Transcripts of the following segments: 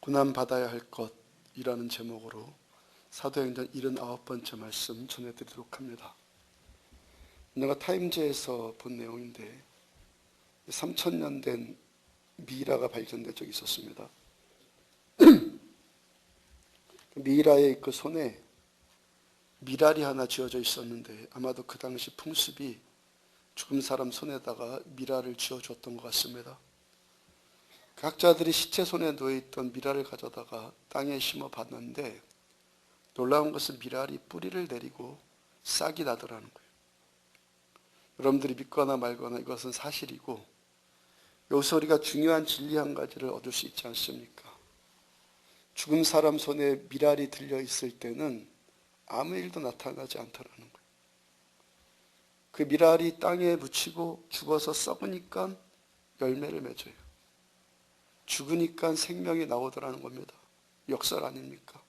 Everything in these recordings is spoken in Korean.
고난받아야 할 것이라는 제목으로 사도행전 79번째 말씀 전해드리도록 합니다. 내가 타임즈에서 본 내용인데 3000년 된 미이라가 발견된 적이 있었습니다. 미이라의 그 손에 미랄이 하나 쥐어져 있었는데 아마도 그 당시 풍습이 죽은 사람 손에다가 미랄을 쥐어줬던 것 같습니다. 학자들이 시체 손에 놓여있던 미랄을 가져다가 땅에 심어 봤는데 놀라운 것은 미랄이 뿌리를 내리고 싹이 나더라는 거예요. 여러분들이 믿거나 말거나 이것은 사실이고, 여기서 우리가 중요한 진리 한 가지를 얻을 수 있지 않습니까? 죽은 사람 손에 미랄이 들려있을 때는 아무 일도 나타나지 않더라는 거예요. 그 미랄이 땅에 묻히고 죽어서 썩으니까 열매를 맺어요. 죽으니까 생명이 나오더라는 겁니다. 역설 아닙니까?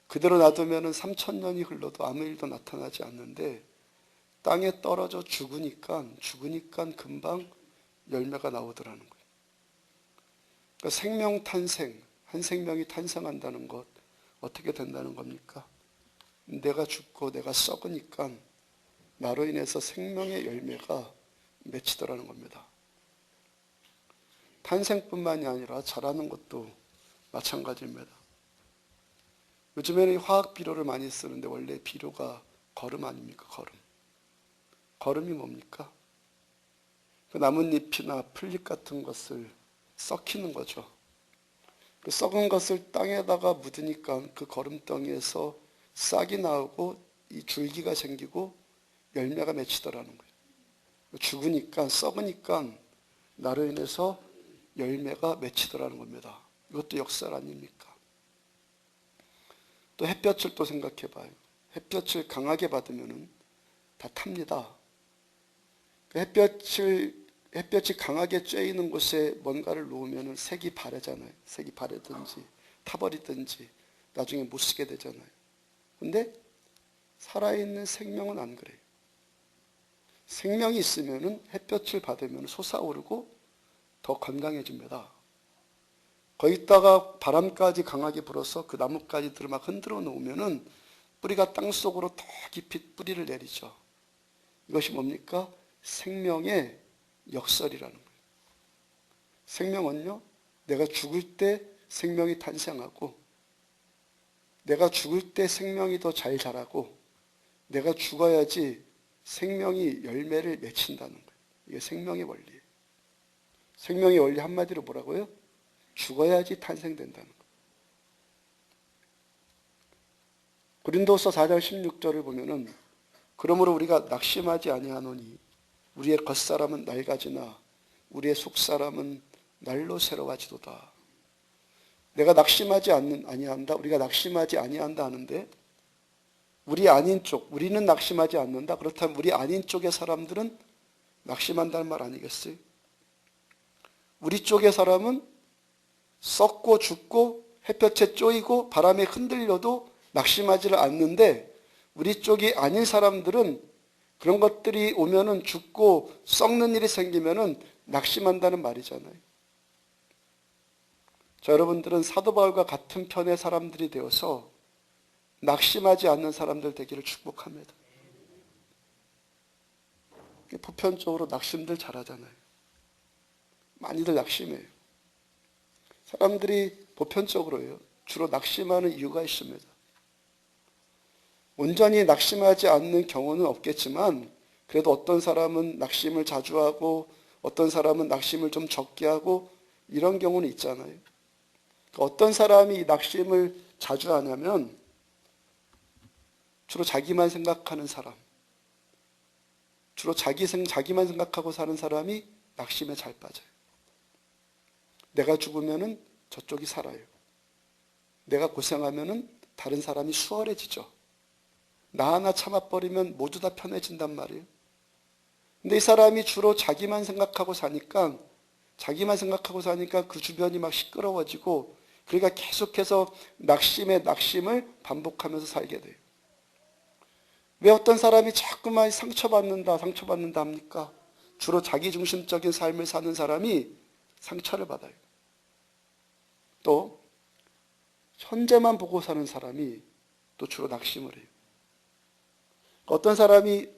그대로 놔두면 3000년이 흘러도 아무 일도 나타나지 않는데 땅에 떨어져 죽으니까 금방 열매가 나오더라는 거예요. 그러니까 생명 탄생, 한 생명이 탄생한다는 것 어떻게 된다는 겁니까? 내가 죽고 내가 썩으니까 나로 인해서 생명의 열매가 맺히더라는 겁니다. 탄생뿐만이 아니라 자라는 것도 마찬가지입니다. 요즘에는 화학 비료를 많이 쓰는데 원래 비료가 거름 아닙니까? 거름. 거름이 뭡니까? 그 나뭇잎이나 풀잎 같은 것을 썩히는 거죠. 그 썩은 것을 땅에다가 묻으니까 그 거름덩이에서 싹이 나오고 이 줄기가 생기고 열매가 맺히더라는 거예요. 죽으니까 썩으니까 나로 인해서 열매가 맺히더라는 겁니다. 이것도 역설 아닙니까? 또 햇볕을 또 생각해 봐요. 햇볕을 강하게 받으면 다 탑니다. 그 햇볕이 강하게 쬐이는 곳에 뭔가를 놓으면 색이 바래잖아요. 색이 바래든지 타버리든지 나중에 못 쓰게 되잖아요. 근데 살아있는 생명은 안 그래요. 생명이 있으면 햇볕을 받으면 솟아오르고 더 건강해집니다. 거기다가 바람까지 강하게 불어서 그 나뭇가지들을 막 흔들어 놓으면 뿌리가 땅속으로 더 깊이 뿌리를 내리죠. 이것이 뭡니까? 생명의 역설이라는 거예요. 생명은요, 내가 죽을 때 생명이 탄생하고, 내가 죽을 때 생명이 더 잘 자라고, 내가 죽어야지 생명이 열매를 맺힌다는 거예요. 이게 생명의 원리예요. 생명의 원리 한마디로 뭐라고요? 죽어야지 탄생된다는 거예요. 고린도서 4장 16절을 보면은 그러므로 우리가 낙심하지 아니하노니 우리의 겉사람은 낡아지나 우리의 속사람은 날로 새로워지도다. 내가 낙심하지 아니한다. 우리가 낙심하지 아니한다 하는데 우리 아닌 쪽, 우리는 낙심하지 않는다. 그렇다면 우리 아닌 쪽의 사람들은 낙심한다는 말 아니겠어요? 우리 쪽의 사람은 썩고 죽고 햇볕에 쪼이고 바람에 흔들려도 낙심하지를 않는데 우리 쪽이 아닌 사람들은 그런 것들이 오면은 죽고 썩는 일이 생기면은 낙심한다는 말이잖아요. 자, 여러분들은 사도 바울과 같은 편의 사람들이 되어서 낙심하지 않는 사람들 되기를 축복합니다. 보편적으로 낙심들 잘하잖아요. 많이들 낙심해요. 사람들이 보편적으로요. 주로 낙심하는 이유가 있습니다. 온전히 낙심하지 않는 경우는 없겠지만 그래도 어떤 사람은 낙심을 자주 하고 어떤 사람은 낙심을 좀 적게 하고 이런 경우는 있잖아요. 어떤 사람이 낙심을 자주 하냐면 주로 자기만 생각하는 사람, 주로 자기만 생각하고 사는 사람이 낙심에 잘 빠져요. 내가 죽으면은 저쪽이 살아요. 내가 고생하면은 다른 사람이 수월해지죠. 나 하나 참아버리면 모두 다 편해진단 말이에요. 근데 이 사람이 주로 자기만 생각하고 사니까 그 주변이 막 시끄러워지고 그러니까 계속해서 낙심을 반복하면서 살게 돼요. 왜 어떤 사람이 자꾸만 상처받는다 합니까? 주로 자기중심적인 삶을 사는 사람이 상처를 받아요. 또 현재만 보고 사는 사람이 또 주로 낙심을 해요. 어떤 사람이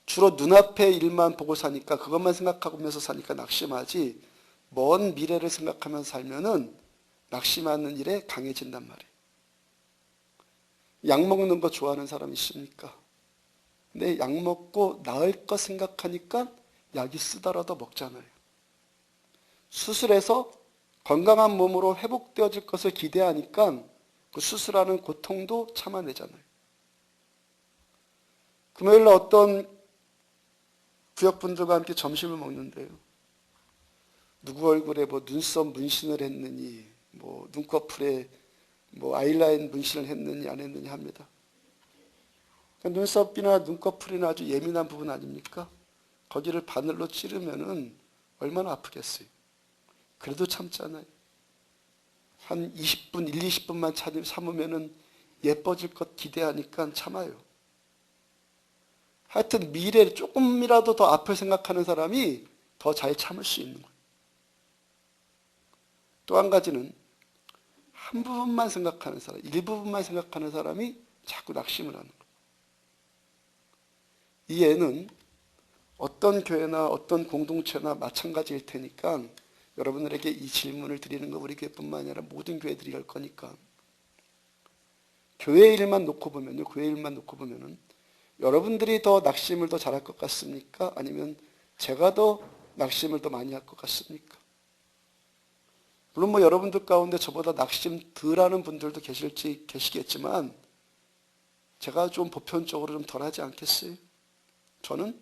주로 눈앞의 일만 보고 사니까, 그것만 생각하면서 사니까 낙심하지, 먼 미래를 생각하면서 살면은 낙심하는 일에 강해진단 말이에요. 약 먹는 거 좋아하는 사람 있습니까? 근데 약 먹고 나을 거 생각하니까 약이 쓰더라도 먹잖아요. 수술해서 건강한 몸으로 회복되어질 것을 기대하니까 그 수술하는 고통도 참아내잖아요. 금요일날 어떤 구역분들과 함께 점심을 먹는데요. 누구 얼굴에 뭐 눈썹 문신을 했느니, 뭐 눈꺼풀에 뭐 아이라인 문신을 했느니 안 했느니 합니다. 그러니까 눈썹이나 눈꺼풀이나 아주 예민한 부분 아닙니까? 거기를 바늘로 찌르면은 얼마나 아프겠어요. 그래도 참잖아요. 한 20분, 20분만 참으면은 예뻐질 것 기대하니까 참아요. 하여튼 미래를 조금이라도 더 앞을 생각하는 사람이 더 잘 참을 수 있는 거예요. 또 한 가지는 한 부분만 생각하는 사람, 일부분만 생각하는 사람이 자꾸 낙심을 하는 거예요. 이 예는 어떤 교회나 어떤 공동체나 마찬가지일 테니까 여러분들에게 이 질문을 드리는 거 우리 교회뿐만 아니라 모든 교회들이 할 거니까, 교회 일만 놓고 보면요, 교회 일만 놓고 보면은 여러분들이 더 낙심을 더 잘할 것 같습니까? 아니면 제가 더 낙심을 더 많이 할 것 같습니까? 물론 뭐 여러분들 가운데 저보다 낙심 덜 하는 분들도 계시겠지만 제가 좀 보편적으로 좀 덜하지 않겠어요? 저는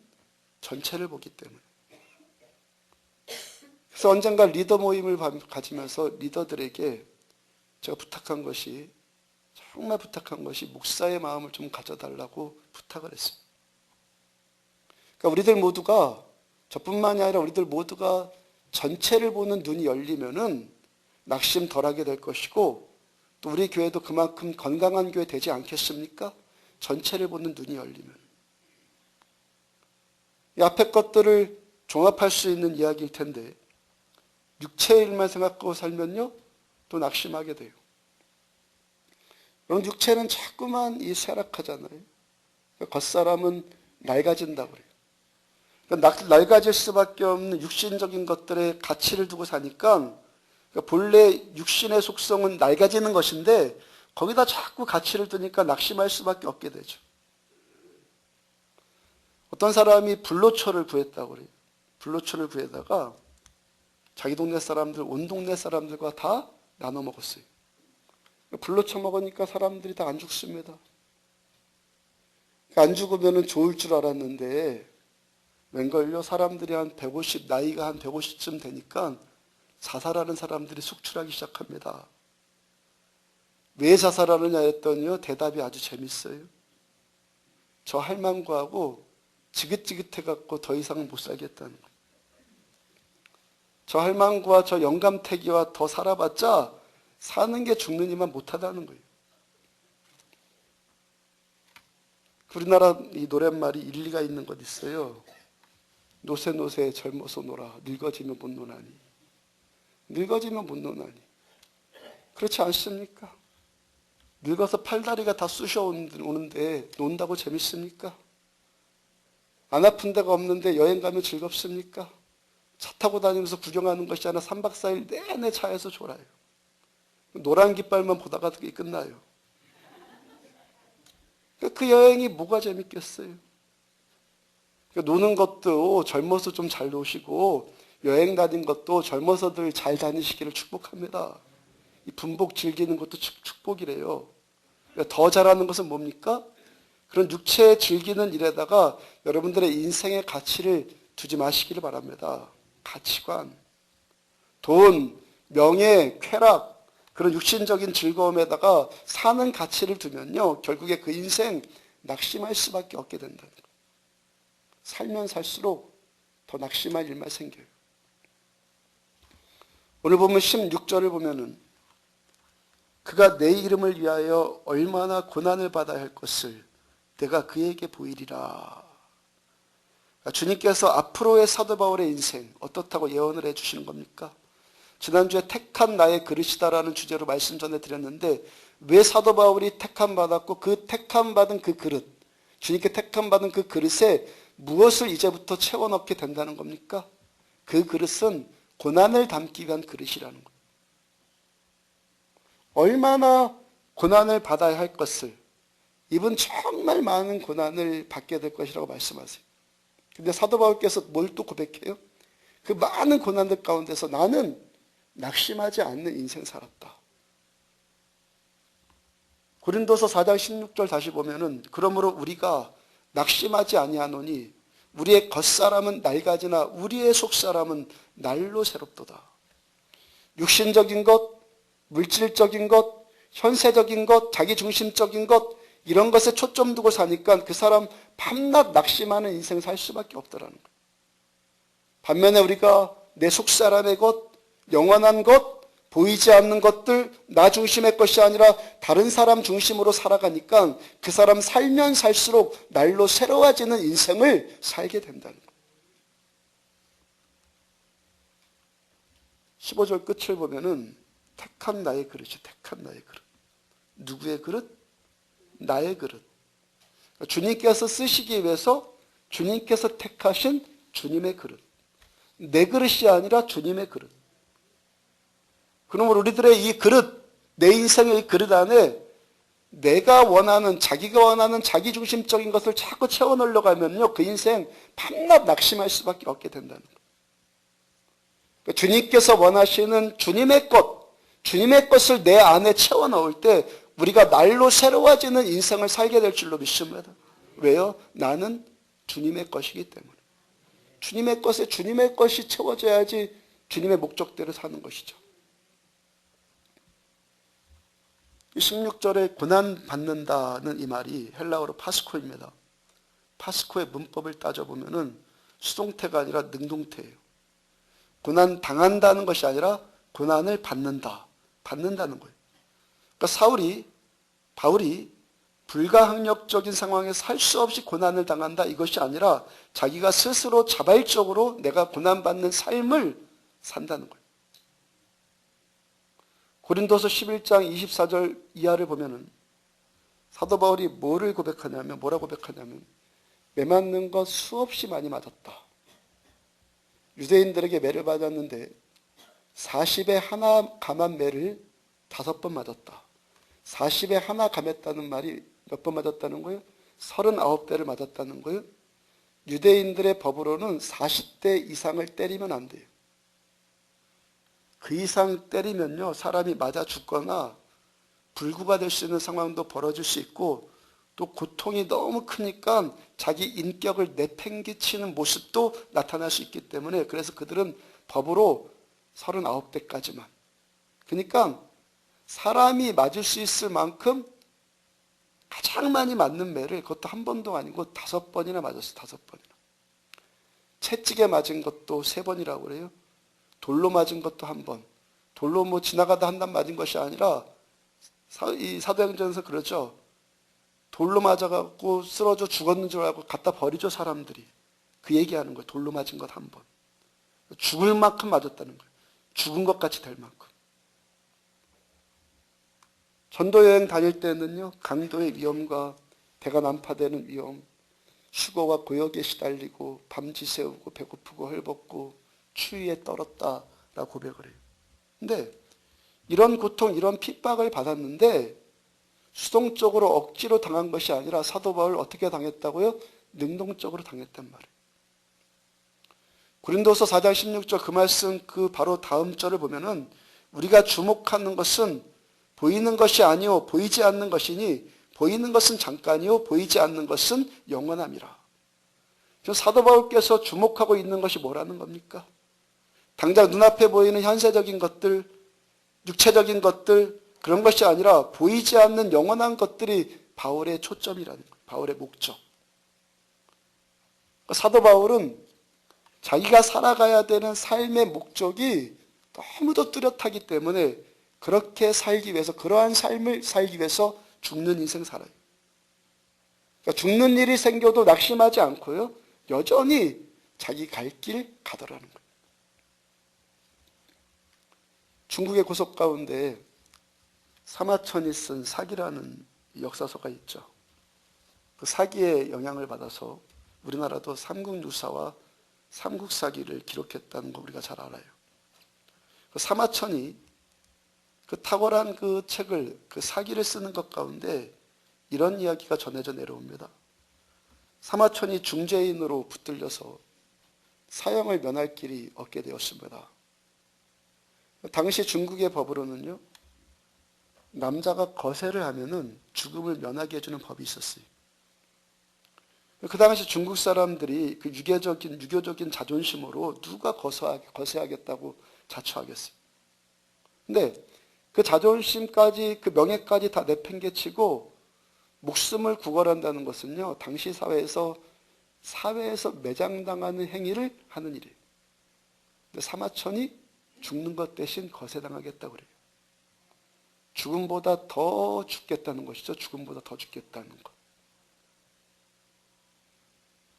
전체를 보기 때문에. 그래서 언젠가 리더 모임을 가지면서 리더들에게 제가 부탁한 것이, 정말 부탁한 것이 목사의 마음을 좀 가져달라고 부탁을 했어요. 그러니까 우리들 모두가, 저뿐만이 아니라 우리들 모두가 전체를 보는 눈이 열리면은 낙심 덜하게 될 것이고, 또 우리 교회도 그만큼 건강한 교회 되지 않겠습니까? 전체를 보는 눈이 열리면. 이 앞에 것들을 종합할 수 있는 이야기일 텐데, 육체의 일만 생각하고 살면요, 또 낙심하게 돼요. 여러분, 육체는 자꾸만 쇠락하잖아요. 겉사람은 낡아진다고 그래요. 낡아질 수밖에 없는 육신적인 것들의 가치를 두고 사니까, 본래 육신의 속성은 낡아지는 것인데 거기다 자꾸 가치를 두니까 낙심할 수밖에 없게 되죠. 어떤 사람이 불로초를 구했다고 그래요. 불로초를 구해다가 자기 동네 사람들, 온 동네 사람들과 다 나눠 먹었어요. 불로초 먹으니까 사람들이 다 안 죽습니다. 안 죽으면 좋을 줄 알았는데 웬걸요, 사람들이 나이가 한 150쯤 되니까 자살하는 사람들이 속출하기 시작합니다. 왜 자살하느냐 했더니요, 대답이 아주 재밌어요. 저 할망구하고 지긋지긋해갖고 더 이상은 못 살겠다는 거예요. 저 할망구와 저 영감태기와 더 살아봤자 사는 게 죽는 이만 못하다는 거예요. 우리나라 이 노랫말이 일리가 있는 것 있어요. 노새노새 젊어서 놀아 늙어지면 못 노나니. 늙어지면 못 노나니. 그렇지 않습니까? 늙어서 팔다리가 다 쑤셔오는데 논다고 재밌습니까? 안 아픈 데가 없는데 여행 가면 즐겁습니까? 차 타고 다니면서 구경하는 것이 아니라 3박 4일 내내 차에서 졸아요. 노란 깃발만 보다가 그게 끝나요. 그 여행이 뭐가 재밌겠어요? 노는 것도 젊어서 좀 잘 노시고 여행 다닌 것도 젊어서들 잘 다니시기를 축복합니다. 이 분복 즐기는 것도 축복이래요. 더 잘하는 것은 뭡니까? 그런 육체 즐기는 일에다가 여러분들의 인생의 가치를 두지 마시기를 바랍니다. 가치관, 돈, 명예, 쾌락, 그런 육신적인 즐거움에다가 사는 가치를 두면요, 결국에 그 인생 낙심할 수밖에 없게 된다는 거예요. 살면 살수록 더 낙심할 일만 생겨요. 오늘 보면 16절을 보면은 그가 내 이름을 위하여 얼마나 고난을 받아야 할 것을 내가 그에게 보이리라. 주님께서 앞으로의 사도 바울의 인생 어떻다고 예언을 해주시는 겁니까? 지난주에 택한 나의 그릇이다라는 주제로 말씀 전해드렸는데 왜 사도 바울이 택함 받았고 그 택함 받은 그 그릇, 주님께 택함 받은 그 그릇에 무엇을 이제부터 채워 넣게 된다는 겁니까? 그 그릇은 고난을 담기 위한 그릇이라는 거예요. 얼마나 고난을 받아야 할 것을, 이분 정말 많은 고난을 받게 될 것이라고 말씀하세요. 근데 사도 바울께서 뭘 또 고백해요? 그 많은 고난들 가운데서 나는 낙심하지 않는 인생 살았다. 고린도서 4장 16절 다시 보면은 그러므로 우리가 낙심하지 아니하노니 우리의 겉사람은 낡아지나 우리의 속사람은 날로 새롭도다. 육신적인 것, 물질적인 것, 현세적인 것, 자기중심적인 것 이런 것에 초점 두고 사니까 그 사람 밤낮 낙심하는 인생 살 수밖에 없더라는 거예요. 반면에 우리가 내 속사람의 것, 영원한 것, 보이지 않는 것들, 나 중심의 것이 아니라 다른 사람 중심으로 살아가니까 그 사람 살면 살수록 날로 새로워지는 인생을 살게 된다는 거예요. 15절 끝을 보면은 택한 나의 그릇이 택한 나의 그릇. 누구의 그릇? 나의 그릇. 주님께서 쓰시기 위해서 주님께서 택하신 주님의 그릇. 내 그릇이 아니라 주님의 그릇. 그러면 우리들의 이 그릇, 내 인생의 이 그릇 안에 내가 원하는, 자기가 원하는 자기중심적인 것을 자꾸 채워 넣으려고 하면요, 그 인생 밤낮 낙심할 수밖에 없게 된다는 거예요. 그러니까 주님께서 원하시는 주님의 것, 주님의 것을 내 안에 채워 넣을 때 우리가 날로 새로워지는 인생을 살게 될 줄로 믿습니다. 왜요? 나는 주님의 것이기 때문에. 주님의 것에 주님의 것이 채워져야지 주님의 목적대로 사는 것이죠. 16절에 고난받는다는 이 말이 헬라어로 파스코입니다. 파스코의 문법을 따져보면 수동태가 아니라 능동태예요. 고난 당한다는 것이 아니라 고난을 받는다. 받는다는 거예요. 그러니까 바울이 불가항력적인 상황에서 할 수 없이 고난을 당한다. 이것이 아니라 자기가 스스로 자발적으로 내가 고난받는 삶을 산다는 거예요. 고린도서 11장 24절 이하를 보면은 사도 바울이 뭐라고 고백하냐면 매맞는 것 수없이 많이 맞았다. 유대인들에게 매를 맞았는데 40에 하나 감한 매를 5번 맞았다. 40에 하나 감했다는 말이 몇 번 맞았다는 거예요? 39대를 맞았다는 거예요. 유대인들의 법으로는 40대 이상을 때리면 안 돼요. 그 이상 때리면요, 사람이 맞아 죽거나 불구가 될 수 있는 상황도 벌어질 수 있고, 또 고통이 너무 크니까 자기 인격을 내팽개치는 모습도 나타날 수 있기 때문에, 그래서 그들은 법으로 39대까지만. 그러니까 사람이 맞을 수 있을 만큼 가장 많이 맞는 매를, 그것도 한 번도 아니고 5번이나 맞았어요. 5번이나. 채찍에 맞은 것도 3번이라고 그래요. 돌로 맞은 것도 1번. 돌로 뭐 지나가다 한 단 맞은 것이 아니라 이 사도행전에서 그러죠. 돌로 맞아갖고 쓰러져 죽었는 줄 알고 갖다 버리죠, 사람들이. 그 얘기하는 거예요. 돌로 맞은 것 1번. 죽을 만큼 맞았다는 거예요. 죽은 것 같이 될 만큼. 전도 여행 다닐 때는요, 강도의 위험과 배가 난파되는 위험, 휴거와 고역에 시달리고 밤지 새우고 배고프고 헐벗고 추위에 떨었다라고 고백을 해요. 근데 이런 고통, 이런 핍박을 받았는데 수동적으로 억지로 당한 것이 아니라 사도 바울 어떻게 당했다고요? 능동적으로 당했단 말이에요. 고린도서 4장 16절 그 말씀 그 바로 다음 절을 보면은 우리가 주목하는 것은 보이는 것이 아니요 보이지 않는 것이니 보이는 것은 잠깐이요 보이지 않는 것은 영원함이라. 지금 사도 바울께서 주목하고 있는 것이 뭐라는 겁니까? 당장 눈앞에 보이는 현세적인 것들, 육체적인 것들 그런 것이 아니라 보이지 않는 영원한 것들이 바울의 초점이라는 거예요. 바울의 목적. 사도 바울은 자기가 살아가야 되는 삶의 목적이 너무도 뚜렷하기 때문에 그렇게 살기 위해서, 그러한 삶을 살기 위해서 죽는 인생 살아요. 그러니까 죽는 일이 생겨도 낙심하지 않고요. 여전히 자기 갈 길 가더라는 거예요. 중국의 고속 가운데 사마천이 쓴 사기라는 역사서가 있죠. 그 사기의 영향을 받아서 우리나라도 삼국유사와 삼국사기를 기록했다는 거 우리가 잘 알아요. 그 사마천이 그 탁월한 그 책을, 그 사기를 쓰는 것 가운데 이런 이야기가 전해져 내려옵니다. 사마천이 중죄인으로 붙들려서 사형을 면할 길이 없게 되었습니다. 당시 중국의 법으로는요, 남자가 거세를 하면은 죽음을 면하게 해주는 법이 있었어요. 그 당시 중국 사람들이 그 유교적인 자존심으로 누가 거세하겠다고 자처하겠어요. 근데 그 자존심까지, 그 명예까지 다 내팽개치고 목숨을 구걸한다는 것은요, 당시 사회에서 매장당하는 행위를 하는 일이에요. 근데 사마천이 죽는 것 대신 거세당하겠다고 그래요. 죽음보다 더 죽겠다는 것이죠. 죽음보다 더 죽겠다는 것.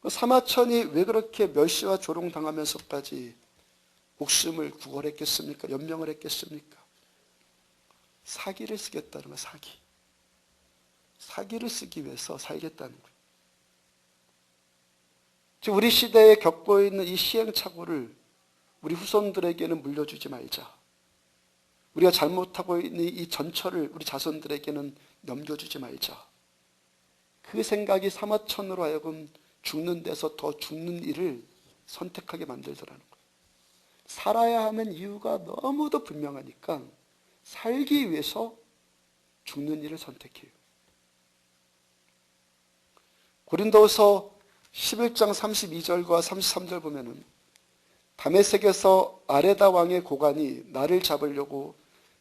사마천이 왜 그렇게 멸시와 조롱당하면서까지 목숨을 구걸했겠습니까? 연명을 했겠습니까? 사기를 쓰겠다는 거예요. 사기를 쓰기 위해서 살겠다는 거예요. 지금 우리 시대에 겪고 있는 이 시행착오를 우리 후손들에게는 물려주지 말자. 우리가 잘못하고 있는 이 전철을 우리 자손들에게는 넘겨주지 말자. 그 생각이 사마천으로 하여금 죽는 데서 더 죽는 일을 선택하게 만들더라는 거예요. 살아야 하는 이유가 너무도 분명하니까 살기 위해서 죽는 일을 선택해요. 고린도서 11장 32절과 33절 보면은 다메섹에서 아레다 왕의 고관이 나를 잡으려고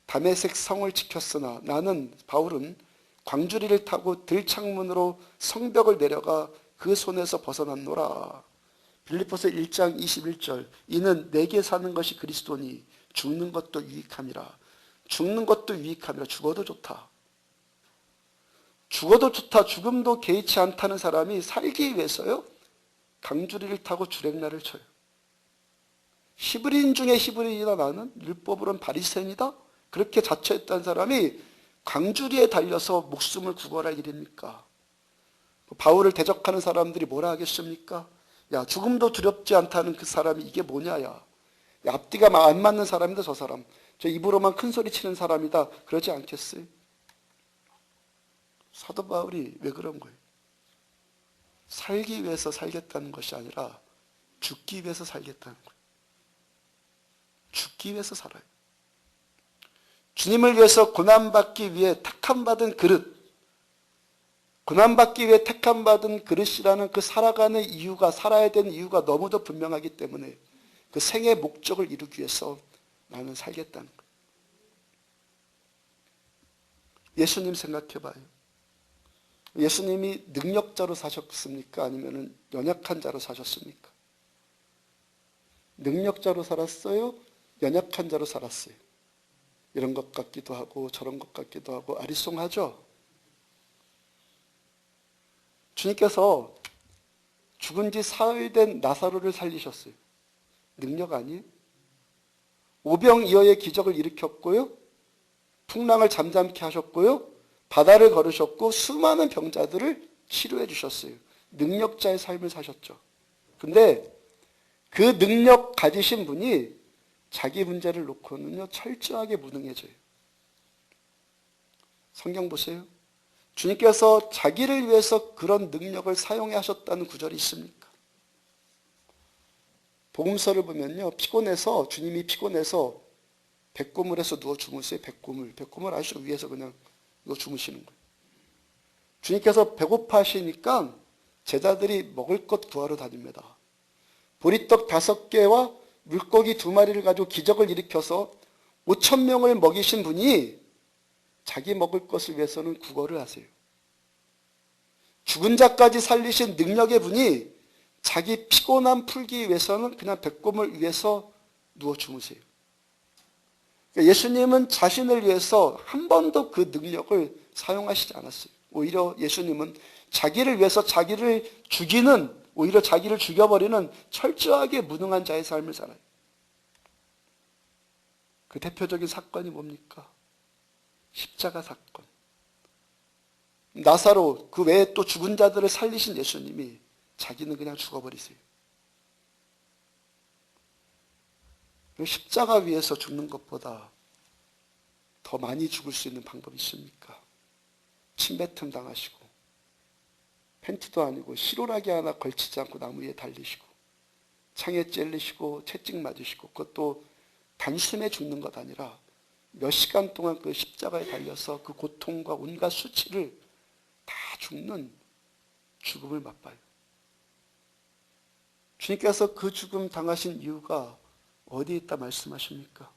다메섹 성을 지켰으나 나는 바울은 광주리를 타고 들창문으로 성벽을 내려가 그 손에서 벗어났노라. 빌립보서 1장 21절 이는 내게 사는 것이 그리스도니 죽는 것도 유익함이라. 죽는 것도 유익함이라. 죽어도 좋다. 죽어도 좋다. 죽음도 개의치 않다는 사람이 살기 위해서요, 강주리를 타고 주랭라를 쳐요. 히브리인 중에 히브리인이다. 나는 율법으로는 바리새인이다. 그렇게 자처했던 사람이 강주리에 달려서 목숨을 구걸할 일입니까? 바울을 대적하는 사람들이 뭐라 하겠습니까? 야, 죽음도 두렵지 않다는 그 사람이 이게 뭐냐, 야. 앞뒤가 안 맞는 사람이다, 저 사람. 저 입으로만 큰 소리 치는 사람이다. 그러지 않겠어요? 사도 바울이 왜 그런 거예요? 살기 위해서 살겠다는 것이 아니라 죽기 위해서 살겠다는 거예요. 죽기 위해서 살아요. 주님을 위해서 고난받기 위해 택함받은 그릇, 고난받기 위해 택함받은 그릇이라는 그 살아가는 이유가, 살아야 되는 이유가 너무도 분명하기 때문에 그 생의 목적을 이루기 위해서 나는 살겠다는 거예요. 예수님 생각해 봐요. 예수님이 능력자로 사셨습니까? 아니면 연약한 자로 사셨습니까? 능력자로 살았어요? 연약한 자로 살았어요? 이런 것 같기도 하고 저런 것 같기도 하고 아리송하죠? 주님께서 죽은 지 사흘 된 나사로를 살리셨어요. 능력 아니에요? 오병이어의 기적을 일으켰고요. 풍랑을 잠잠케 하셨고요. 바다를 걸으셨고 수많은 병자들을 치료해 주셨어요. 능력자의 삶을 사셨죠. 근데 그 능력 가지신 분이 자기 문제를 놓고는요, 철저하게 무능해져요. 성경 보세요. 주님께서 자기를 위해서 그런 능력을 사용해 하셨다는 구절이 있습니까? 복음서를 보면요, 주님이 피곤해서 백고물에서 누워 주무세요. 백고물 아시죠? 위에서 그냥 누워 주무시는 거예요. 주님께서 배고파하시니까 제자들이 먹을 것 구하러 다닙니다. 보리떡 5개와 물고기 2마리를 가지고 기적을 일으켜서 5,000명을 먹이신 분이 자기 먹을 것을 위해서는 구걸을 하세요. 죽은 자까지 살리신 능력의 분이 자기 피곤함 풀기 위해서는 그냥 백곰을 위해서 누워 주무세요. 예수님은 자신을 위해서 한 번도 그 능력을 사용하시지 않았어요. 오히려 예수님은 자기를 위해서 자기를 죽이는, 오히려 자기를 죽여버리는 철저하게 무능한 자의 삶을 살아요. 그 대표적인 사건이 뭡니까? 십자가 사건. 나사로 그 외에 또 죽은 자들을 살리신 예수님이 자기는 그냥 죽어버리세요. 십자가 위에서 죽는 것보다 더 많이 죽을 수 있는 방법이 있습니까? 침뱉음 당하시고 팬티도 아니고 실오라기 하나 걸치지 않고 나무 위에 달리시고 창에 찔리시고 채찍 맞으시고 그것도 단숨에 죽는 것 아니라 몇 시간 동안 그 십자가에 달려서 그 고통과 온갖 수치를 다 죽는 죽음을 맛봐요. 주님께서 그 죽음 당하신 이유가 어디에 있다 말씀하십니까?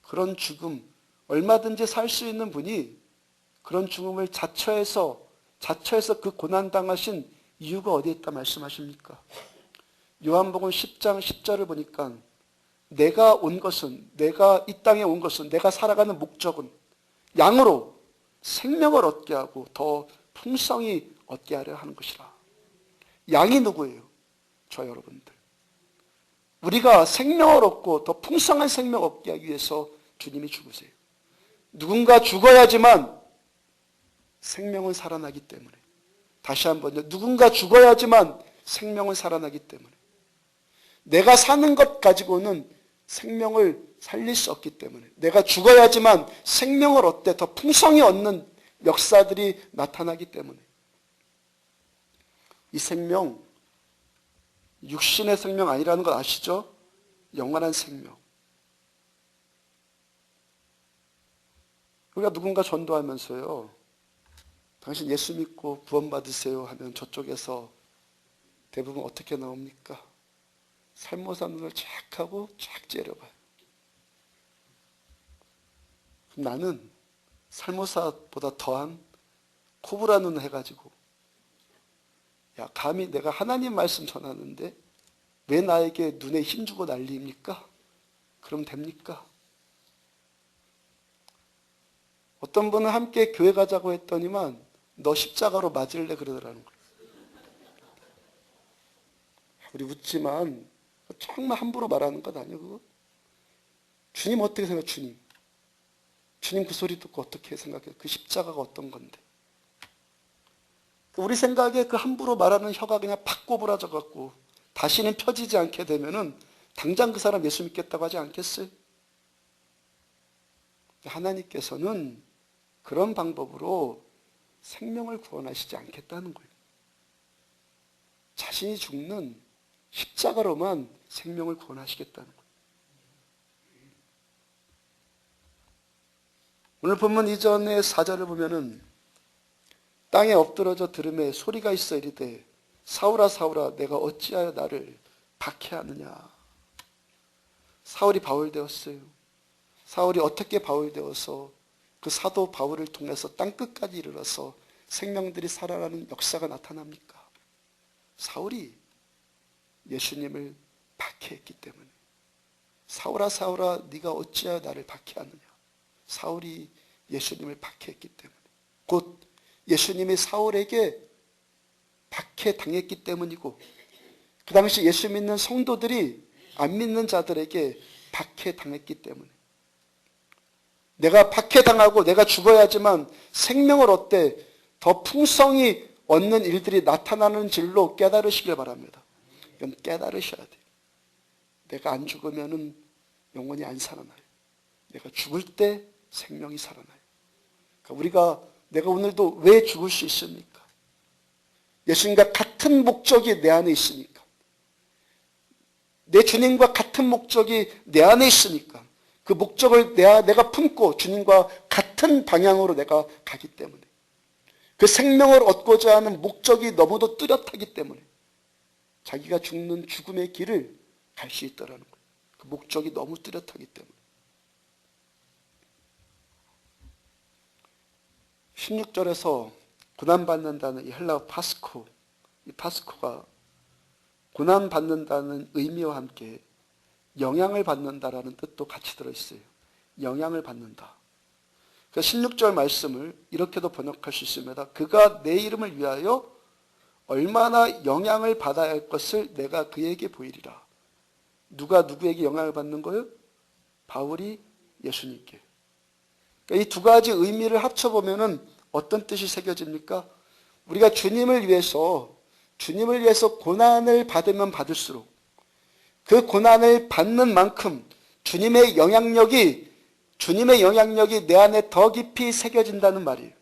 그런 죽음, 얼마든지 살 수 있는 분이 그런 죽음을 자처해서 그 고난당하신 이유가 어디에 있다 말씀하십니까? 요한복음 10장 10절을 보니까 내가 이 땅에 온 것은 내가 살아가는 목적은 양으로 생명을 얻게 하고 더 풍성히 얻게 하려 하는 것이라. 양이 누구예요? 저 여러분들. 우리가 생명을 얻고 더 풍성한 생명을 얻게 하기 위해서 주님이 죽으세요. 누군가 죽어야지만 생명은 살아나기 때문에. 다시 한번요. 누군가 죽어야지만 생명은 살아나기 때문에. 내가 사는 것 가지고는 생명을 살릴 수 없기 때문에. 내가 죽어야지만 생명을 얻되 더 풍성히 얻는 역사들이 나타나기 때문에. 이 생명, 육신의 생명 아니라는 걸 아시죠? 영원한 생명. 우리가 누군가 전도하면서요, 당신 예수 믿고 구원받으세요 하면 저쪽에서 대부분 어떻게 나옵니까? 살모사 눈을 쫙 하고 쫙 째려봐요. 나는 살모사보다 더한 코브라 눈을 해가지고, 야, 감히 내가 하나님 말씀 전하는데 왜 나에게 눈에 힘주고 난리입니까? 그럼 됩니까? 어떤 분은 함께 교회 가자고 했더니만 너 십자가로 맞을래 그러더라는 거예요. 우리 웃지만 정말 함부로 말하는 것 아니에요, 그거? 주님 어떻게 생각해요, 주님? 주님 그 소리 듣고 어떻게 생각해요? 그 십자가가 어떤 건데? 우리 생각에 그 함부로 말하는 혀가 그냥 팍 꼬부라져 갖고 다시는 펴지지 않게 되면은 당장 그 사람 예수 믿겠다고 하지 않겠어요? 하나님께서는 그런 방법으로 생명을 구원하시지 않겠다는 거예요. 자신이 죽는 십자가로만 생명을 구원하시겠다는 거예요. 오늘 본문 이전의 4절을 보면은 땅에 엎드러져 들음에 소리가 있어 이르되 사울아 사울아 내가 어찌하여 나를 박해하느냐. 사울이 바울되었어요. 사울이 어떻게 바울되어서 그 사도 바울을 통해서 땅끝까지 이르러서 생명들이 살아나는 역사가 나타납니까? 사울이 예수님을 박해했기 때문에. 사울아 사울아 네가 어찌하여 나를 박해하느냐. 사울이 예수님을 박해했기 때문에. 곧 예수님이 사울에게 박해당했기 때문이고 그 당시 예수 믿는 성도들이 안 믿는 자들에게 박해당했기 때문에. 내가 박해당하고 내가 죽어야지만 생명을 얻되 더 풍성히 얻는 일들이 나타나는 줄로 깨달으시길 바랍니다. 이건 깨달으셔야 돼요. 내가 안 죽으면은 영원히 안 살아나요. 내가 죽을 때 생명이 살아나요. 그러니까 내가 오늘도 왜 죽을 수 있습니까? 예수님과 같은 목적이 내 안에 있으니까. 내 주님과 같은 목적이 내 안에 있으니까. 그 목적을 내가 품고 주님과 같은 방향으로 내가 가기 때문에. 그 생명을 얻고자 하는 목적이 너무도 뚜렷하기 때문에 자기가 죽는 죽음의 길을 갈 수 있다는 거예요. 그 목적이 너무 뚜렷하기 때문에. 16절에서 고난받는다는 이 헬라어 파스코, 이 파스코가 고난받는다는 의미와 함께 영향을 받는다라는 뜻도 같이 들어있어요. 영향을 받는다. 그 16절 말씀을 이렇게도 번역할 수 있습니다. 그가 내 이름을 위하여 얼마나 영향을 받아야 할 것을 내가 그에게 보이리라. 누가 누구에게 영향을 받는 거예요? 바울이 예수님께. 그러니까 이 두 가지 의미를 합쳐보면은 어떤 뜻이 새겨집니까? 우리가 주님을 위해서 고난을 받으면 받을수록 그 고난을 받는 만큼 주님의 영향력이 내 안에 더 깊이 새겨진다는 말이에요.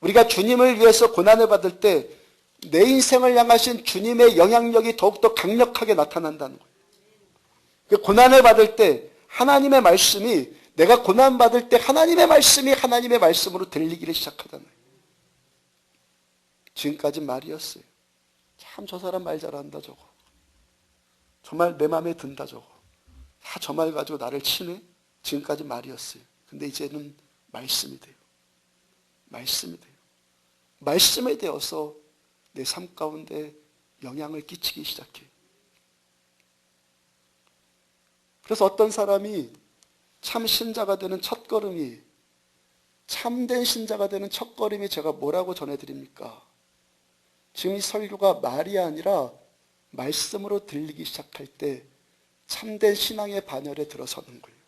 우리가 주님을 위해서 고난을 받을 때 내 인생을 향하신 주님의 영향력이 더욱더 강력하게 나타난다는 거예요. 그 고난을 받을 때 하나님의 말씀이, 내가 고난받을 때 하나님의 말씀이 하나님의 말씀으로 들리기를 시작하잖아요. 지금까지 말이었어요. 참 저 사람 말 잘한다 저거. 정말 내 마음에 든다 저거. 다 저 말 가지고 나를 치네. 지금까지 말이었어요. 근데 이제는 말씀이 돼요. 말씀이 돼요. 말씀이 되어서 내 삶 가운데 영향을 끼치기 시작해요. 그래서 어떤 사람이 참 신자가 되는 첫걸음이, 참된 신자가 되는 첫걸음이 제가 뭐라고 전해드립니까? 지금 이 설교가 말이 아니라 말씀으로 들리기 시작할 때 참된 신앙의 반열에 들어서는 거예요.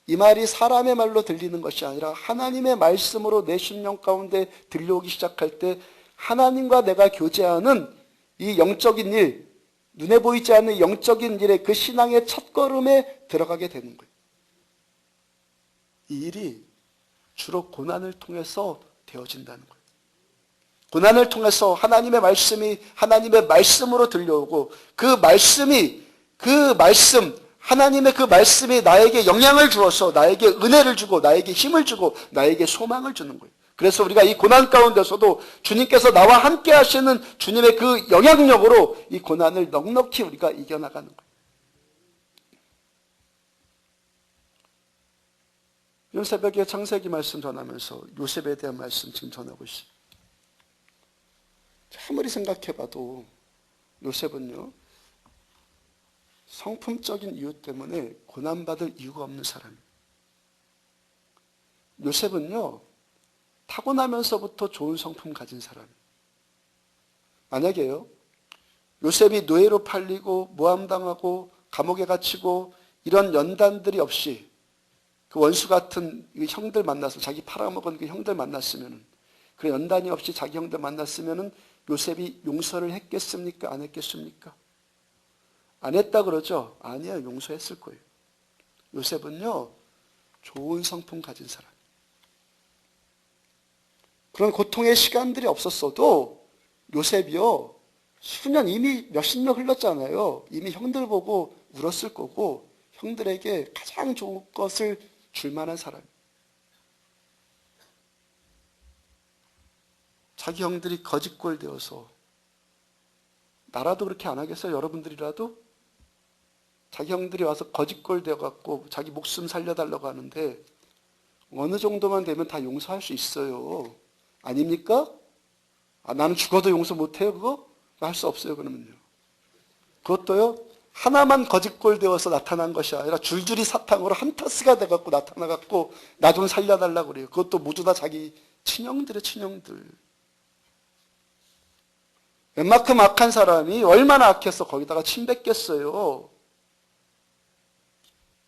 이 말이 사람의 말로 들리는 것이 아니라 하나님의 말씀으로 내 심령 가운데 들려오기 시작할 때 하나님과 내가 교제하는 이 영적인 일, 눈에 보이지 않는 영적인 일에 그 신앙의 첫걸음에 들어가게 되는 거예요. 이 일이 주로 고난을 통해서 되어진다는 거예요. 고난을 통해서 하나님의 말씀이 하나님의 말씀으로 들려오고 하나님의 그 말씀이 나에게 영향을 주어서 나에게 은혜를 주고 나에게 힘을 주고 나에게 소망을 주는 거예요. 그래서 우리가 이 고난 가운데서도 주님께서 나와 함께 하시는 주님의 그 영향력으로 이 고난을 넉넉히 우리가 이겨나가는 거예요. 오늘 새벽에 창세기 말씀 전하면서 요셉에 대한 말씀 지금 전하고 있어요. 아무리 생각해봐도 요셉은요, 성품적인 이유 때문에 고난받을 이유가 없는 사람이에요. 요셉은요, 타고나면서부터 좋은 성품 가진 사람이에요. 만약에요, 요셉이 노예로 팔리고 모함당하고 감옥에 갇히고 이런 연단들이 없이 그 원수 같은 형들 만나서 자기 팔아먹은 그 형들 만났으면은, 그 연단이 없이 자기 형들 만났으면은 요셉이 용서를 했겠습니까? 안 했겠습니까? 안 했다 그러죠? 아니야, 용서했을 거예요. 요셉은요, 좋은 성품 가진 사람. 그런 고통의 시간들이 없었어도 요셉이요, 수년, 이미 몇십 년 흘렀잖아요. 이미 형들 보고 울었을 거고 형들에게 가장 좋은 것을 줄 만한 사람. 자기 형들이 거짓골 되어서, 나라도 그렇게 안 하겠어요? 여러분들이라도? 자기 형들이 와서 거짓골 되어갖고 자기 목숨 살려달라고 하는데 어느 정도만 되면 다 용서할 수 있어요. 아닙니까? 나는 죽어도 용서 못해요 그거? 할 수 없어요 그러면요. 그것도요, 하나만 거짓골 되어서 나타난 것이 아니라 줄줄이 사탕으로 한타스가 돼갖고 나타나갖고 나 좀 살려달라고 그래요. 그것도 모두 다 자기 친형들의 친형들. 웬만큼 악한 사람이 얼마나 악해서 거기다가 침 뱉겠어요.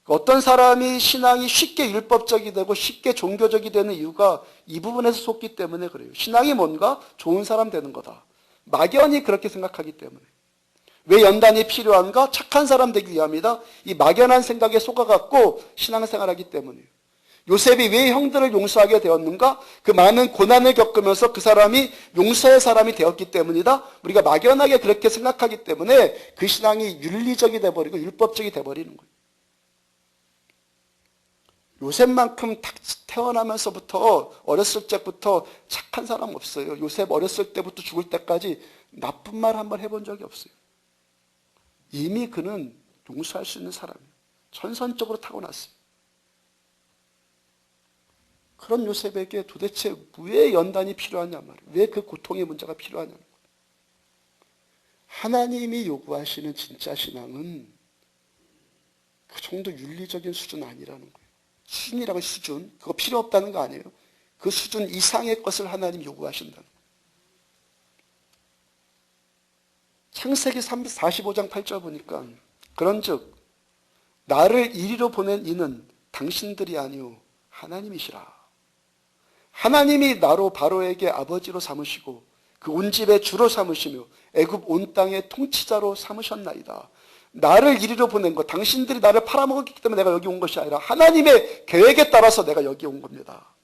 어떤 사람이 신앙이 쉽게 율법적이 되고 쉽게 종교적이 되는 이유가 이 부분에서 속기 때문에 그래요. 신앙이 뭔가? 좋은 사람 되는 거다. 막연히 그렇게 생각하기 때문에. 왜 연단이 필요한가? 착한 사람 되기 위함이다. 이 막연한 생각에 속아갖고 신앙생활하기 때문이에요. 요셉이 왜 형들을 용서하게 되었는가? 그 많은 고난을 겪으면서 그 사람이 용서의 사람이 되었기 때문이다. 우리가 막연하게 그렇게 생각하기 때문에 그 신앙이 윤리적이 돼버리고 율법적이 돼버리는 거예요. 요셉만큼 태어나면서부터 어렸을 때부터 착한 사람 없어요. 요셉 어렸을 때부터 죽을 때까지 나쁜 말 한 번 해본 적이 없어요. 이미 그는 용서할 수 있는 사람이에요. 천선적으로 타고났어요. 그런 요셉에게 도대체 왜 연단이 필요하냐 말이에요. 왜 그 고통의 문제가 필요하냐 말이에요. 하나님이 요구하시는 진짜 신앙은 그 정도 윤리적인 수준 아니라는 거예요. 수준이라고 수준, 그거 필요 없다는 거 아니에요. 그 수준 이상의 것을 하나님이 요구하신다는 거예요. 창세기 45장 8절 보니까 그런즉 나를 이리로 보낸 이는 당신들이 아니오 하나님이시라. 하나님이 나로 바로에게 아버지로 삼으시고 그 온 집의 주로 삼으시며 애굽 온 땅의 통치자로 삼으셨나이다. 나를 이리로 보낸 것, 당신들이 나를 팔아먹었기 때문에 내가 여기 온 것이 아니라 하나님의 계획에 따라서 내가 여기 온 겁니다.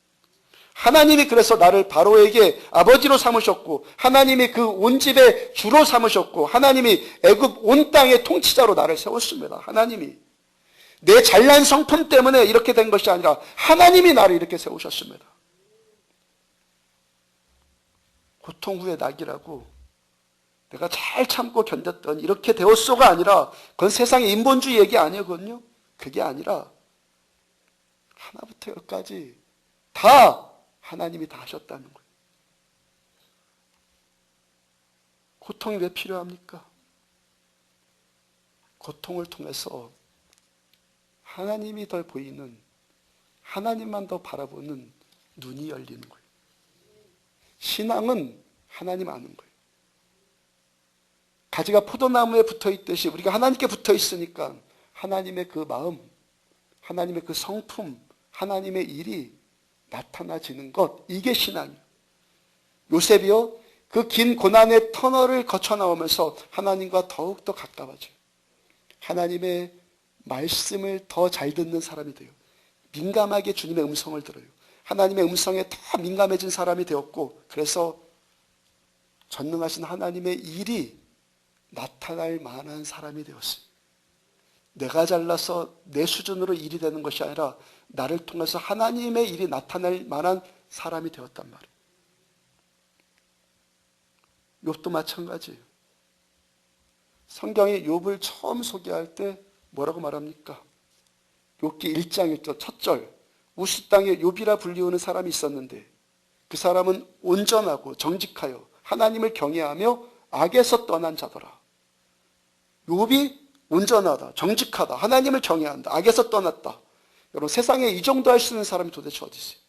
하나님이 그래서 나를 바로에게 아버지로 삼으셨고 하나님이 그 온 집의 주로 삼으셨고 하나님이 애굽 온 땅의 통치자로 나를 세웠습니다. 하나님이 내 잘난 성품 때문에 이렇게 된 것이 아니라 하나님이 나를 이렇게 세우셨습니다. 고통 후에 낙이라고 내가 잘 참고 견뎠던 이렇게 되었소가 아니라 그건 세상의 인본주의 얘기 아니거든요. 그게 아니라 하나부터 열까지 다 하나님이 다 하셨다는 거예요. 고통이 왜 필요합니까? 고통을 통해서 하나님이 더 보이는, 하나님만 더 바라보는 눈이 열리는 거예요. 신앙은 하나님 아는 거예요. 가지가 포도나무에 붙어 있듯이 우리가 하나님께 붙어 있으니까 하나님의 그 마음, 하나님의 그 성품, 하나님의 일이 나타나지는 것, 이게 신앙이에요. 요셉이요, 그 긴 고난의 터널을 거쳐 나오면서 하나님과 더욱더 가까워져요. 하나님의 말씀을 더 잘 듣는 사람이 돼요. 민감하게 주님의 음성을 들어요. 하나님의 음성에 더 민감해진 사람이 되었고, 그래서 전능하신 하나님의 일이 나타날 만한 사람이 되었어요. 내가 잘나서 내 수준으로 일이 되는 것이 아니라 나를 통해서 하나님의 일이 나타날 만한 사람이 되었단 말이에요. 욥도 마찬가지예요. 성경이 욥을 처음 소개할 때 뭐라고 말합니까? 욥기 1장 1절 첫 절, 우스 땅에 욥이라 불리우는 사람이 있었는데 그 사람은 온전하고 정직하여 하나님을 경외하며 악에서 떠난 자더라. 욥이 온전하다, 정직하다, 하나님을 경외한다, 악에서 떠났다. 여러분, 세상에 이 정도 할 수 있는 사람이 도대체 어디 있어요?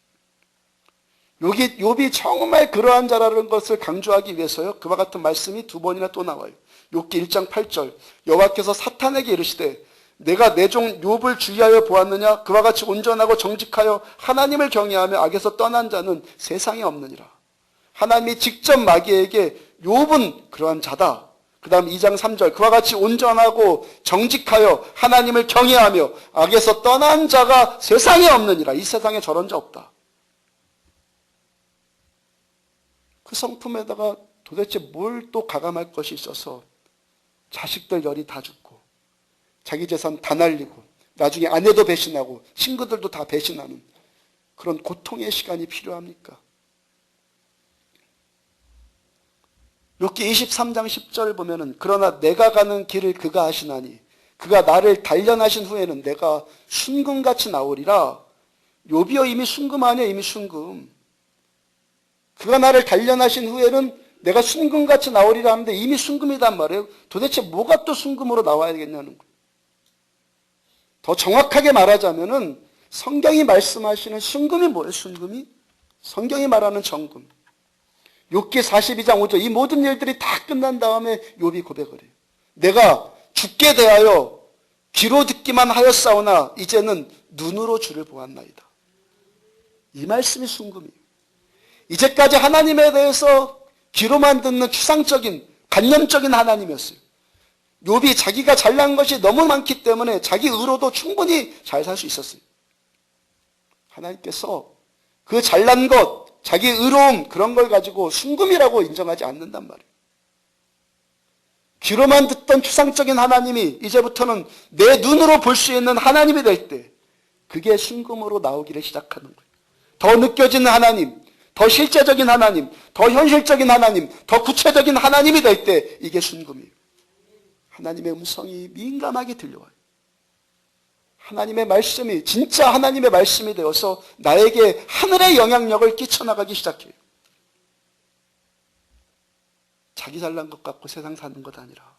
욥이 정말 그러한 자라는 것을 강조하기 위해서요, 그와 같은 말씀이 두 번이나 또 나와요. 욥기 1장 8절, 여호와께서 사탄에게 이르시되 내가 내 종 욥을 주의하여 보았느냐? 그와 같이 온전하고 정직하여 하나님을 경외하며 악에서 떠난 자는 세상에 없느니라. 하나님이 직접 마귀에게 욥은 그러한 자다. 그 다음 2장 3절, 그와 같이 온전하고 정직하여 하나님을 경외하며 악에서 떠난 자가 세상에 없느니라. 이 세상에 저런 자 없다. 그 성품에다가 도대체 뭘 또 가감할 것이 있어서 자식들 열이 다 죽고 자기 재산 다 날리고 나중에 아내도 배신하고 친구들도 다 배신하는 그런 고통의 시간이 필요합니까? 욥기 23장 10절 보면은 그러나 내가 가는 길을 그가 아시나니 그가 나를 단련하신 후에는 내가 순금같이 나오리라. 욥이여 이미 순금 아니야, 이미 순금. 그가 나를 단련하신 후에는 내가 순금같이 나오리라 하는데 이미 순금이단 말이에요. 도대체 뭐가 또 순금으로 나와야 되겠냐는 거예요. 더 정확하게 말하자면은 성경이 말씀하시는 순금이 뭐예요? 순금이? 성경이 말하는 정금. 욥기 42장 5절, 이 모든 일들이 다 끝난 다음에 욥이 고백을 해요. 내가 죽게 대하여 귀로 듣기만 하였사오나 이제는 눈으로 주를 보았나이다. 이 말씀이 순금이에요. 이제까지 하나님에 대해서 귀로만 듣는 추상적인 관념적인 하나님이었어요. 욥이 자기가 잘난 것이 너무 많기 때문에 자기 의로도 충분히 잘 살 수 있었어요. 하나님께서 그 잘난 것, 자기 의로움 그런 걸 가지고 순금이라고 인정하지 않는단 말이에요. 귀로만 듣던 추상적인 하나님이 이제부터는 내 눈으로 볼 수 있는 하나님이 될 때 그게 순금으로 나오기를 시작하는 거예요. 더 느껴지는 하나님, 더 실제적인 하나님, 더 현실적인 하나님, 더 구체적인 하나님이 될 때 이게 순금이에요. 하나님의 음성이 민감하게 들려와요. 하나님의 말씀이 진짜 하나님의 말씀이 되어서 나에게 하늘의 영향력을 끼쳐나가기 시작해요. 자기 잘난 것 같고 세상 사는 것 아니라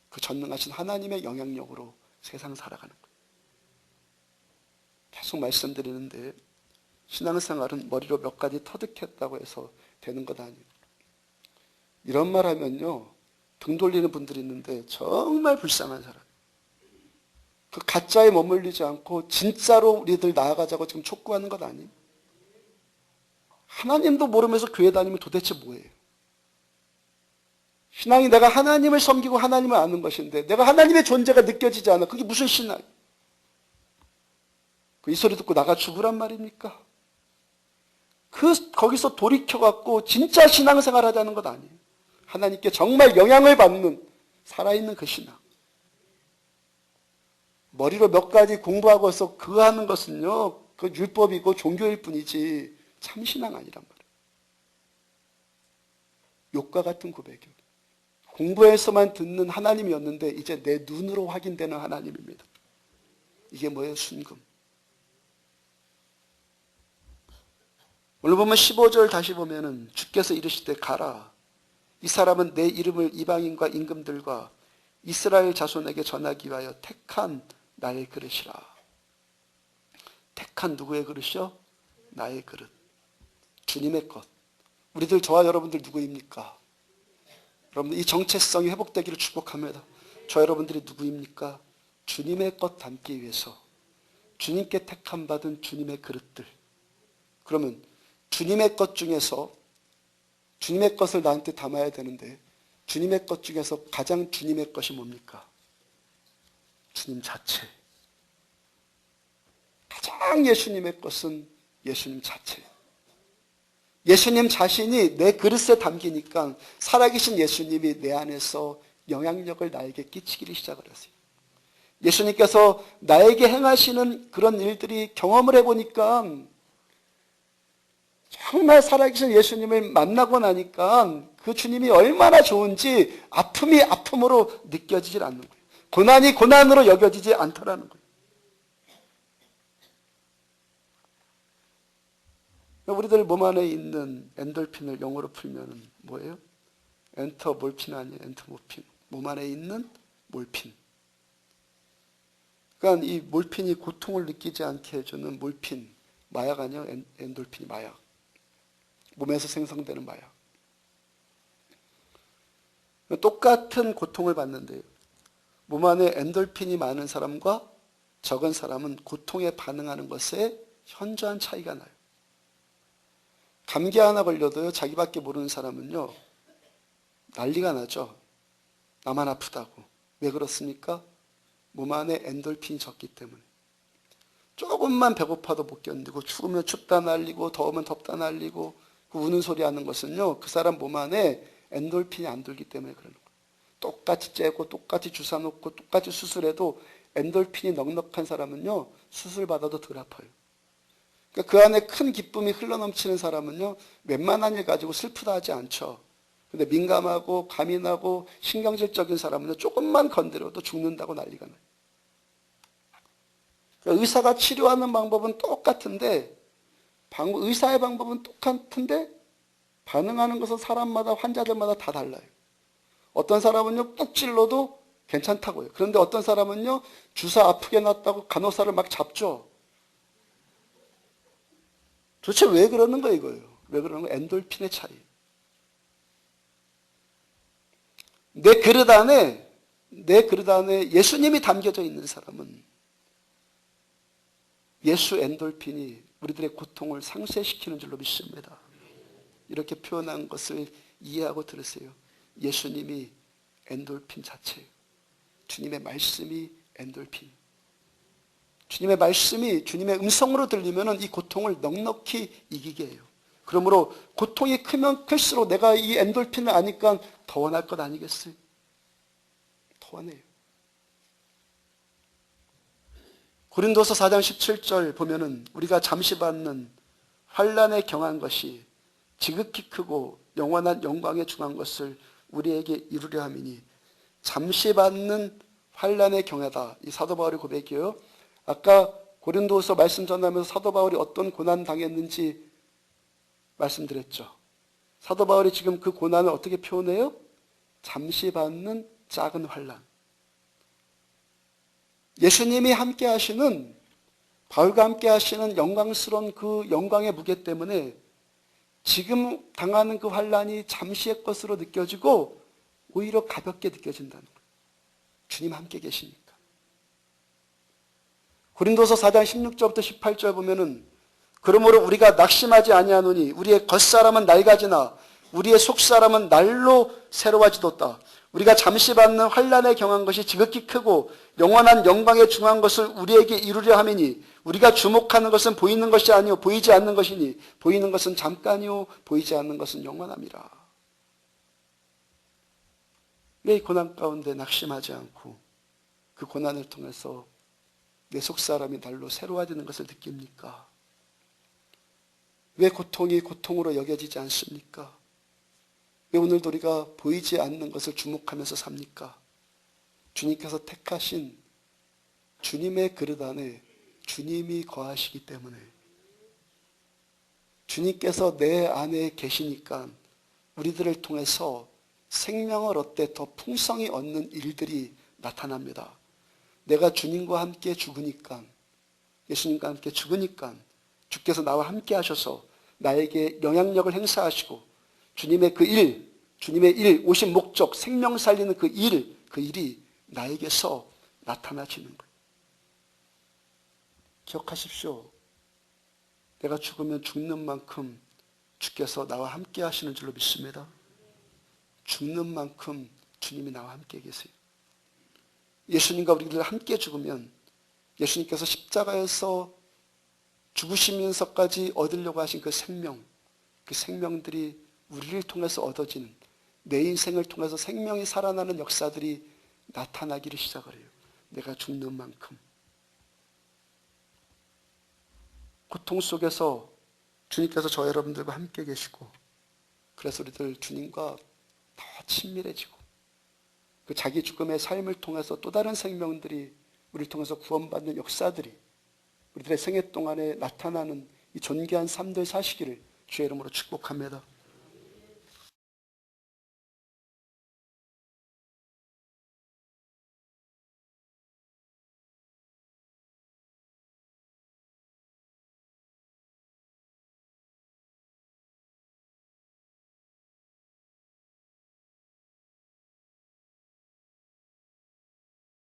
그 전능하신 하나님의 영향력으로 세상 살아가는 거예요. 계속 말씀드리는데 신앙생활은 머리로 몇 가지 터득했다고 해서 되는 것 아니에요. 이런 말 하면요, 등 돌리는 분들이 있는데 정말 불쌍한 사람. 그 가짜에 머물리지 않고 진짜로 우리들 나아가자고 지금 촉구하는 것 아니에요? 하나님도 모르면서 교회 다니면 도대체 뭐예요? 신앙이 내가 하나님을 섬기고 하나님을 아는 것인데 내가 하나님의 존재가 느껴지지 않아. 그게 무슨 신앙이에요? 이 소리 듣고 나가 죽으란 말입니까? 거기서 돌이켜갖고 진짜 신앙생활 하자는 것 아니에요. 하나님께 정말 영향을 받는 살아있는 그 신앙. 머리로 몇 가지 공부하고서 그거 하는 것은요, 그 율법이고 종교일 뿐이지 참 신앙 아니란 말이에요. 욕과 같은 고백이요. 공부해서만 듣는 하나님이었는데 이제 내 눈으로 확인되는 하나님입니다. 이게 뭐예요? 순금. 오늘 보면 15절 다시 보면은 주께서 이르시되 가라. 이 사람은 내 이름을 이방인과 임금들과 이스라엘 자손에게 전하기 위하여 택한 나의 그릇이라. 택한 누구의 그릇이요? 나의 그릇. 주님의 것. 우리들 저와 여러분들 누구입니까? 여러분 이 정체성이 회복되기를 축복합니다. 저 여러분들이 누구입니까? 주님의 것 담기 위해서 주님께 택함 받은 주님의 그릇들. 그러면 주님의 것 중에서 주님의 것을 나한테 담아야 되는데 주님의 것 중에서 가장 주님의 것이 뭡니까? 주님 자체. 가장 예수님의 것은 예수님 자체. 예수님 자신이 내 그릇에 담기니까 살아계신 예수님이 내 안에서 영향력을 나에게 끼치기를 시작을 하세요. 예수님께서 나에게 행하시는 그런 일들이 경험을 해보니까 정말 살아계신 예수님을 만나고 나니까 그 주님이 얼마나 좋은지 아픔이 아픔으로 느껴지질 않는 거예요. 고난이 고난으로 여겨지지 않더라는 거예요. 우리들 몸 안에 있는 엔돌핀을 영어로 풀면 뭐예요? 엔터 몰핀 아니에요? 엔터 모핀. 몸 안에 있는 몰핀. 그러니까 이 몰핀이 고통을 느끼지 않게 해주는 몰핀, 마약 아니에요? 엔돌핀이 마약. 몸에서 생성되는 마약. 똑같은 고통을 받는데요. 몸 안에 엔돌핀이 많은 사람과 적은 사람은 고통에 반응하는 것에 현저한 차이가 나요. 감기 하나 걸려도요, 자기밖에 모르는 사람은요, 난리가 나죠. 나만 아프다고. 왜 그렇습니까? 몸 안에 엔돌핀이 적기 때문에. 조금만 배고파도 못 견디고, 추우면 춥다 날리고, 더우면 덥다 날리고, 그 우는 소리 하는 것은요, 그 사람 몸 안에 엔돌핀이 안 돌기 때문에 그러는 거예요. 똑같이 째고, 똑같이 주사 놓고, 똑같이 수술해도 엔돌핀이 넉넉한 사람은요, 수술 받아도 덜 아파요. 그러니까 그 안에 큰 기쁨이 흘러넘치는 사람은요, 웬만한 일 가지고 슬프다 하지 않죠. 근데 민감하고 과민하고 신경질적인 사람은요, 조금만 건드려도 죽는다고 난리가 나요. 그러니까 의사가 치료하는 방법은 똑같은데, 의사의 방법은 똑같은데, 반응하는 것은 사람마다, 환자들마다 다 달라요. 어떤 사람은요, 꾹 찔러도 괜찮다고요. 그런데 어떤 사람은요, 주사 아프게 났다고 간호사를 막 잡죠. 도대체 왜 그러는 거예요, 이거예요? 왜 그러는 거예요? 엔돌핀의 차이. 내 그릇 안에 예수님이 담겨져 있는 사람은 예수 엔돌핀이 우리들의 고통을 상쇄시키는 줄로 믿습니다. 이렇게 표현한 것을 이해하고 들으세요. 예수님이 엔돌핀 자체예요. 주님의 말씀이 엔돌핀. 주님의 말씀이 주님의 음성으로 들리면 이 고통을 넉넉히 이기게 해요. 그러므로 고통이 크면 클수록 내가 이 엔돌핀을 아니까 더 원할 것 아니겠어요? 더 원해요. 고린도서 4장 17절 보면은 우리가 잠시 받는 환난에 경한 것이 지극히 크고 영원한 영광에 중한 것을 우리에게 이루려 함이니 잠시 받는 환난에 경하다. 이 사도 바울의 고백이에요. 아까 고린도서 말씀 전하면서 사도 바울이 어떤 고난 당했는지 말씀드렸죠. 사도 바울이 지금 그 고난을 어떻게 표현해요? 잠시 받는 작은 환난. 예수님이 함께 하시는, 바울과 함께 하시는 영광스러운 그 영광의 무게 때문에 지금 당하는 그 환난이 잠시의 것으로 느껴지고 오히려 가볍게 느껴진다는 거예요. 주님 함께 계시니까. 고린도서 4장 16절부터 18절 보면은 그러므로 우리가 낙심하지 아니하노니 우리의 겉사람은 낡아지나 우리의 속사람은 날로 새로워지도다. 우리가 잠시 받는 환난에 경한 것이 지극히 크고 영원한 영광에 중한 것을 우리에게 이루려 함이니 우리가 주목하는 것은 보이는 것이 아니요 보이지 않는 것이니 보이는 것은 잠깐이요 보이지 않는 것은 영원함이라. 왜 이 고난 가운데 낙심하지 않고 그 고난을 통해서 내 속사람이 날로 새로워지는 것을 느낍니까? 왜 고통이 고통으로 여겨지지 않습니까? 왜 오늘도 우리가 보이지 않는 것을 주목하면서 삽니까? 주님께서 택하신 주님의 그릇 안에 주님이 거하시기 때문에 주님께서 내 안에 계시니까 우리들을 통해서 생명을 얻되 더 풍성히 얻는 일들이 나타납니다. 내가 주님과 함께 죽으니까 예수님과 함께 죽으니까 주께서 나와 함께 하셔서 나에게 영향력을 행사하시고 주님의 그 일, 주님의 일, 오신 목적, 생명 살리는 그 일이 나에게서 나타나지는 거예요. 기억하십시오. 내가 죽으면 죽는 만큼 주께서 나와 함께 하시는 줄로 믿습니다. 죽는 만큼 주님이 나와 함께 계세요. 예수님과 우리들 함께 죽으면 예수님께서 십자가에서 죽으시면서까지 얻으려고 하신 그 생명들이 우리를 통해서 얻어지는 내 인생을 통해서 생명이 살아나는 역사들이 나타나기를 시작을 해요. 내가 죽는 만큼. 고통 속에서 주님께서 저 여러분들과 함께 계시고 그래서 우리들 주님과 더 친밀해지고 그 자기 죽음의 삶을 통해서 또 다른 생명들이 우리를 통해서 구원받는 역사들이 우리들의 생애 동안에 나타나는 이 존귀한 삶들 사시기를 주의 이름으로 축복합니다.